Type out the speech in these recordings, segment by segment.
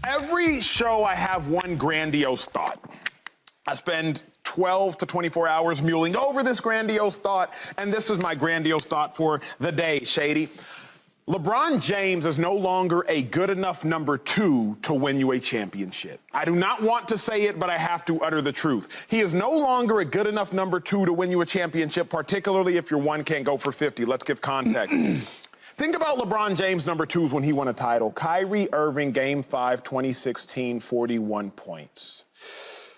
Every show I have one grandiose thought. I spend 12 to 24 hours mulling over this grandiose thought, and this is my grandiose thought for the day, Shady. LeBron James is no longer a good enough number 2 to win you a championship. I do not want to say it, but I have to utter the truth. He is no longer a good enough number 2 to win you a championship, particularly if your one can't go for 50. Let's give context. Think about LeBron James' number 2s when he won a title. Kyrie Irving, Game 5, 2016, 41 points.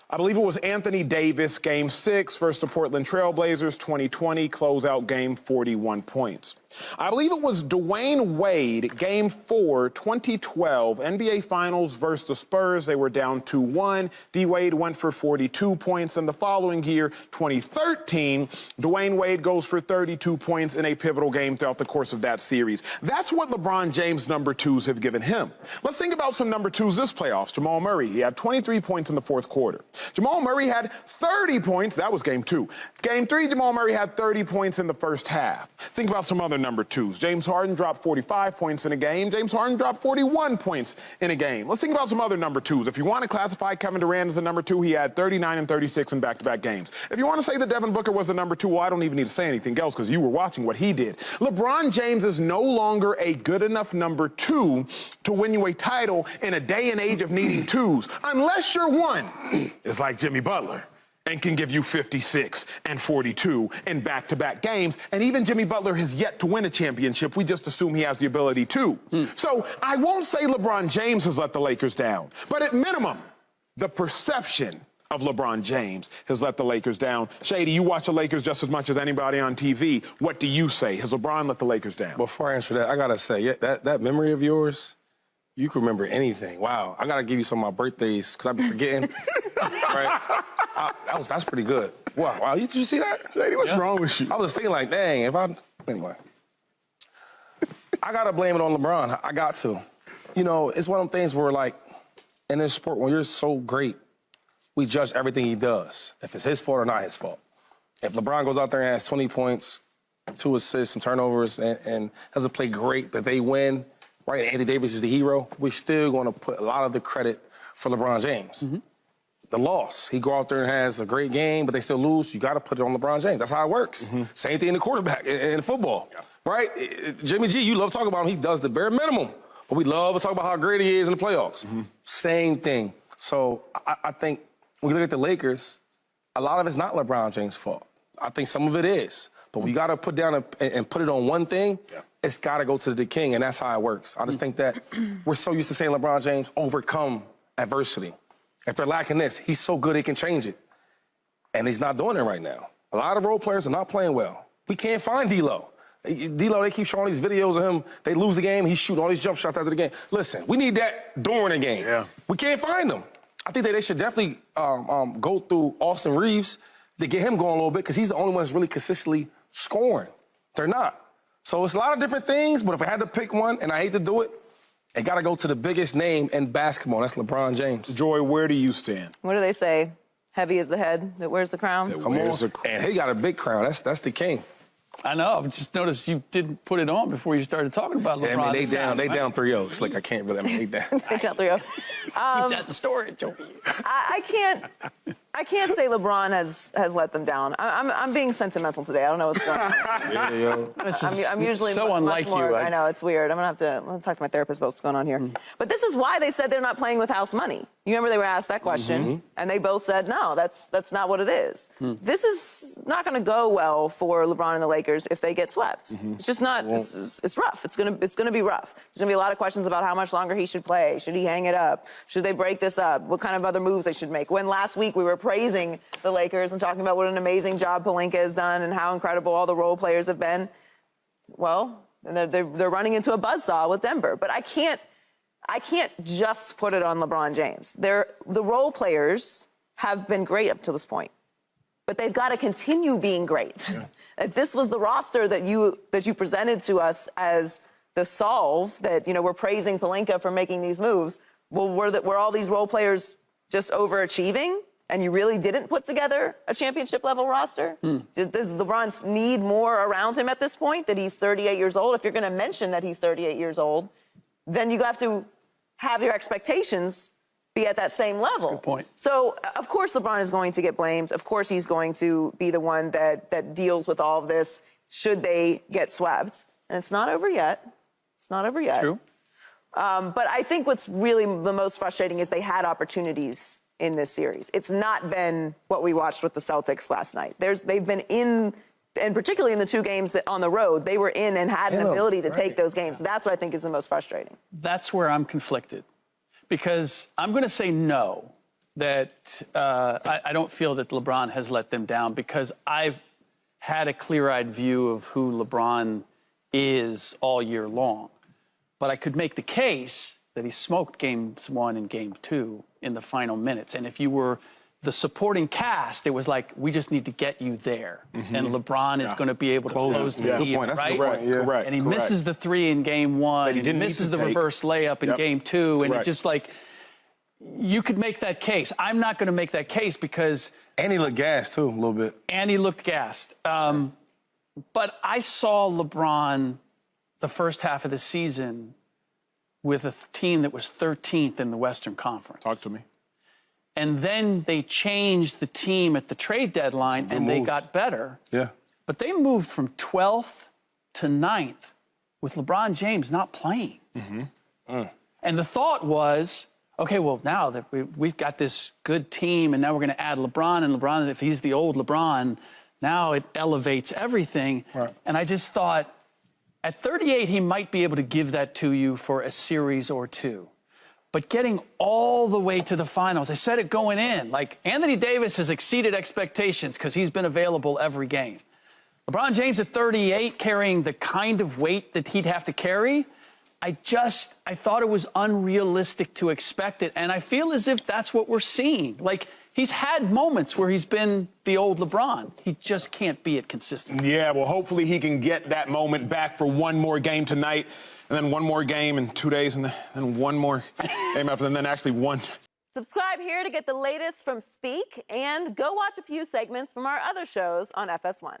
I believe it was Anthony Davis, Game 6 versus the Portland Trailblazers, 2020, closeout game, 41 points. I believe it was Dwayne Wade, Game 4, 2012, NBA Finals versus the Spurs. They were down 2-1. D. Wade went for 42 points. And the following year, 2013, Dwayne Wade goes for 32 points in a pivotal game throughout the course of that series. That's what LeBron James' number 2s have given him. Let's think about some number 2s this playoffs. Jamal Murray, he had 23 points in the fourth quarter. Jamal Murray had 30 points. That was Game 2. Game 3, Jamal Murray had 30 points in the first half. Think about some other number 2s. James Harden dropped 45 points in a game. James Harden dropped 41 points in a game. Let's think about some other number 2s. If you want to classify Kevin Durant as a number 2, he had 39 and 36 in back-to-back games. If you want to say that Devin Booker was a number 2, well, I don't even need to say anything else because you were watching what he did. LeBron James is no longer a good enough number 2 to win you a title in a day and age of needing 2s, unless your one is like Jimmy Butler and can give you 56 and 42 in back-to-back games. And even Jimmy Butler has yet to win a championship. We just assume he has the ability to. So I won't say LeBron James has let the Lakers down, but at minimum, the perception of LeBron James has let the Lakers down. Shady, you watch the Lakers just as much as anybody on TV. What do you say? Has LeBron let the Lakers down? Before I answer that, I gotta say, that memory of yours, you can remember anything. Wow. I gotta give you some of my birthdays, because I be forgetting. Right? That's pretty good. Wow. Did you see that? Shady, what's wrong with you? I was thinking like, dang, anyway. I gotta blame it on LeBron. I got to. You know, it's one of them things where, like, in this sport, when you're so great, we judge everything he does, if it's his fault or not his fault. If LeBron goes out there and has 20 points, 2 assists, some turnovers, and doesn't play great, but they win, right, Anthony Davis is the hero, we're still going to put a lot of the credit for LeBron James. The loss, he go out there and has a great game, but they still lose, you got to put it on LeBron James. That's how it works. Same thing in the quarterback, in football, right? Jimmy G, you love talking about him, he does the bare minimum, but we love to talk about how great he is in the playoffs. Same thing. So I think when you look at the Lakers, a lot of it's not LeBron James' fault. I think some of it is, but we got to put down and put it on one thing. It's got to go to the king, and that's how it works. I just think that we're so used to saying LeBron James overcome adversity. If they're lacking this, he's so good he can change it. And he's not doing it right now. A lot of role players are not playing well. We can't find D-Lo. D-Lo, they keep showing these videos of him. They lose the game, he's shooting all these jump shots after the game. Listen, we need that during the game. We can't find them. I think that they should definitely go through Austin Reeves to get him going a little bit, because he's the only one that's really consistently scoring. They're not. So it's a lot of different things, but if I had to pick one, and I hate to do it, it got to go to the biggest name in basketball. That's LeBron James. Joy, where do you stand? What do they say? Heavy is the head that wears the crown. Come on. And he got a big crown. That's the king. I know. I just noticed you didn't put it on before you started talking about LeBron. Yeah, I mean, they down 3-0. It's like I can't really. I mean, they down. They down 3-0. Keep that in storage over you. I can't say LeBron has let them down. I'm being sentimental today. I don't know what's going on. I'm usually so much unlike more, you. I know, it's weird. I'm going to talk to my therapist about what's going on here. But this is why they said they're not playing with house money. You remember they were asked that question, and they both said, no, that's not what it is. This is not going to go well for LeBron and the Lakers if they get swept. It's just not. It's rough. It's going to be rough. There's going to be a lot of questions about how much longer he should play. Should he hang it up? Should they break this up? What kind of other moves they should make? When last week we were praising the Lakers and talking about what an amazing job Pelinka has done and how incredible all the role players have been. Well, they're running into a buzzsaw with Denver. But I can't just put it on LeBron James. The role players have been great up to this point, but they've got to continue being great. If this was the roster that you presented to us as the solve, that we're praising Pelinka for making these moves, well, were all these role players just overachieving? And you really didn't put together a championship-level roster? Does LeBron need more around him at this point, that he's 38 years old? If you're going to mention that he's 38 years old, then you have to have your expectations be at that same level. Good point. So, of course, LeBron is going to get blamed. Of course, he's going to be the one that deals with all of this should they get swept. And it's not over yet. It's not over yet. True. But I think what's really the most frustrating is they had opportunities in this series. It's not been what we watched with the Celtics last night. They've been in, and particularly in the 2 games on the road, they were in and had an ability to take those games. That's what I think is the most frustrating. That's where I'm conflicted. Because I'm going to say no, that I don't feel that LeBron has let them down, because I've had a clear-eyed view of who LeBron is all year long. But I could make the case that he smoked games 1 and game 2 in the final minutes. And if you were the supporting cast, it was like, we just need to get you there. And LeBron is going to be able to close the deal, That's right? the point. Yeah. Correct. And he misses the 3 in game 1, and he misses the reverse layup in game 2, and it just like, you could make that case. I'm not going to make that case because... And he looked gassed, too, a little bit. And he looked gassed. But I saw LeBron the first half of the season with a team that was 13th in the Western Conference. Talk to me. And then they changed the team at the trade deadline, and they got better. Yeah. But they moved from 12th to 9th with LeBron James not playing. And the thought was, okay, well, now that we've got this good team, and now we're going to add LeBron, and LeBron, if he's the old LeBron, now it elevates everything. Right. And I just thought, at 38, he might be able to give that to you for a series or 2. But getting all the way to the finals, I said it going in, like Anthony Davis has exceeded expectations because he's been available every game. LeBron James at 38 carrying the kind of weight that he'd have to carry, I thought it was unrealistic to expect it. And I feel as if that's what we're seeing. Like, he's had moments where he's been the old LeBron. He just can't be it consistently. Yeah, well, hopefully he can get that moment back for one more game tonight, and then one more game in 2 days, and then one more game after, and then actually one. Subscribe here to get the latest from Speak, and go watch a few segments from our other shows on FS1.